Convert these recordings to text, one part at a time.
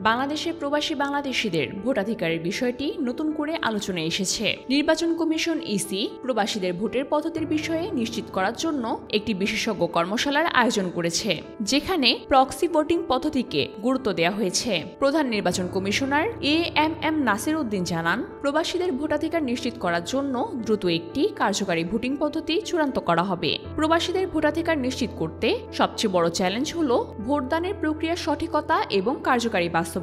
বাংলাদেশে প্রবাসী বাংলাদেশিদের ভোটাধিকারের বিষয়টি নতুন করে আলোচনায় এসেছে। নির্বাচন কমিশন ইসি প্রবাসীদের ভোটের পদ্ধতির বিষয়ে নিশ্চিত করার জন্য একটি বিশেষজ্ঞ কর্মশালার আয়োজন করেছে, যেখানে প্রক্সি ভোটিং পদ্ধতিকে গুরুত্ব দেওয়া হয়েছে। প্রধান নির্বাচন কমিশনার এএমএম নাসির উদ্দিন জানান, প্রবাসীদের ভোটাধিকার নিশ্চিত করার জন্য দ্রুত একটি কার্যকারী ভোটিং পদ্ধতি চূড়ান্ত করা হবে। প্রবাসীদের ভোটাধিকার নিশ্চিত করতে সবচেয়ে বড় চ্যালেঞ্জ হলো ভোটদানের প্রক্রিয়ার সঠিকতা এবং কার্যকারী বাস্তবায়ন।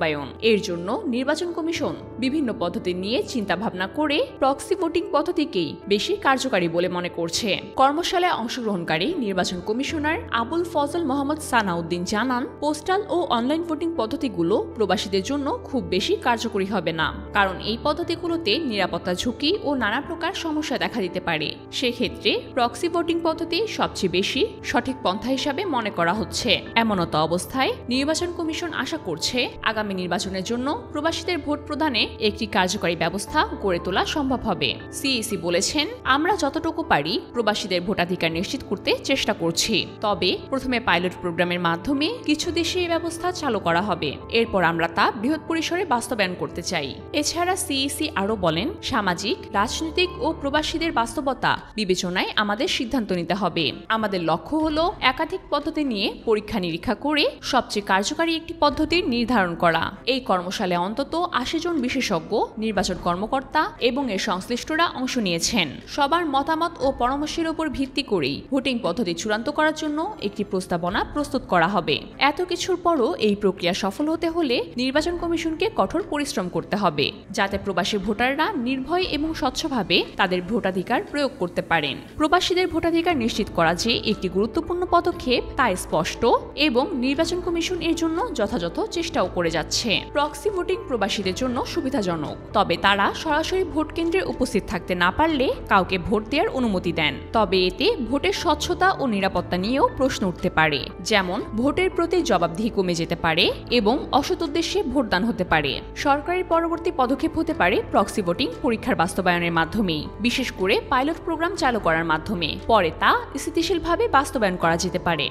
এর জন্য নির্বাচন কমিশন বিভিন্ন পদ্ধতি নিয়ে চিন্তাভাবনা করে প্রক্সি ভোটিং পদ্ধতিকেই বেশি কার্যকারী বলে মনে করছে। কর্মশালায় অংশগ্রহণকারী নির্বাচন কমিশনার আবুল ফজল মোহাম্মদ সানাউদ্দিন জানান, পোস্টাল ও অনলাইন ভোটিং পদ্ধতিগুলো প্রবাসীদের জন্য খুব বেশি কার্যকরী হবে না, কারণ এই পদ্ধতিগুলোতে নিরাপত্তা ঝুঁকি ও নানা প্রকার সমস্যা দেখা দিতে পারে। সেক্ষেত্রে প্রক্সি ভোটিং পদ্ধতি সবচেয়ে বেশি সঠিক পন্থা হিসাবে মনে করা হচ্ছে। এমনত অবস্থায় নির্বাচন কমিশন আশা করছে আগামী নির্বাচনের জন্য প্রবাসীদের ভোট প্রদানে একটি কার্যকরী ব্যবস্থা গড়ে তোলা সম্ভব হবে। সিইসি বলেছেন, আমরা যতটুকু পারি প্রবাসীদের ভোটাধিকার নিশ্চিত করতে চেষ্টা করছি। তবে প্রথমে পাইলট প্রোগ্রামের মাধ্যমে কিছু দেশে এই ব্যবস্থা চালু করা হবে। এরপর আমরা তা বৃহৎ পরিসরে বাস্তবায়ন করতে চাই। এছাড়া সিইসি আরও বলেন, সামাজিক, রাজনৈতিক ও প্রবাসীদের বাস্তবতা বিবেচনায় আমাদের সিদ্ধান্ত নিতে হবে। আমাদের লক্ষ্য হলো একাধিক পদ্ধতি নিয়ে পরীক্ষা নিরীক্ষা করে সবচেয়ে কার্যকারী একটি পদ্ধতির নির্ধারণ করা। এই কর্মশালায় অন্তত ৮০ জন বিশেষজ্ঞ, নির্বাচন কর্মকর্তা এবং এর সংশ্লিষ্টরা অংশ নিয়েছেন। সবার মতামত ও পরামর্শের উপর ভিত্তি করেই ভোটিং পদ্ধতি চূড়ান্ত করার জন্য একটি প্রস্তাবনা প্রস্তুত করা হবে। এত কিছুর পরও এই প্রক্রিয়া সফল হতে হলে নির্বাচন কমিশনকে কঠোর পরিশ্রম করতে হবে, যাতে প্রবাসী ভোটাররা নির্ভয় এবং স্বচ্ছভাবে তাদের ভোটাধিকার প্রয়োগ করতে পারেন। প্রবাসীদের ভোটাধিকার নিশ্চিত করা যে একটি গুরুত্বপূর্ণ পদক্ষেপ তা স্পষ্ট, এবং নির্বাচন কমিশন এর জন্য যথাযথ চেষ্টাও করে যাচ্ছে। প্রক্সি ভোটিং প্রবাসীদের জন্য সুবিধাজনক, তবে তারা সরাসরি ভোট কেন্দ্রে উপস্থিত থাকতে না পারলে কাউকে ভোট দেওয়ার অনুমতি দেন। তবে এতে ভোটের স্বচ্ছতা ও নিরাপত্তা নিয়েও প্রশ্ন উঠতে পারে, যেমন ভোটের প্রতি জবাবদিহি কমে যেতে পারে এবং অসৎ উদ্দেশ্যে ভোটদান হতে পারে। সরকারের পরবর্তী পদক্ষেপ হতে পারে প্রক্সি ভোটিং পরীক্ষার বাস্তবায়নের মাধ্যমে, বিশেষ করে পাইলট প্রোগ্রাম চালু করার মাধ্যমে। পরে তা স্থিতিশীলভাবে বাস্তবায়ন করা যেতে পারে।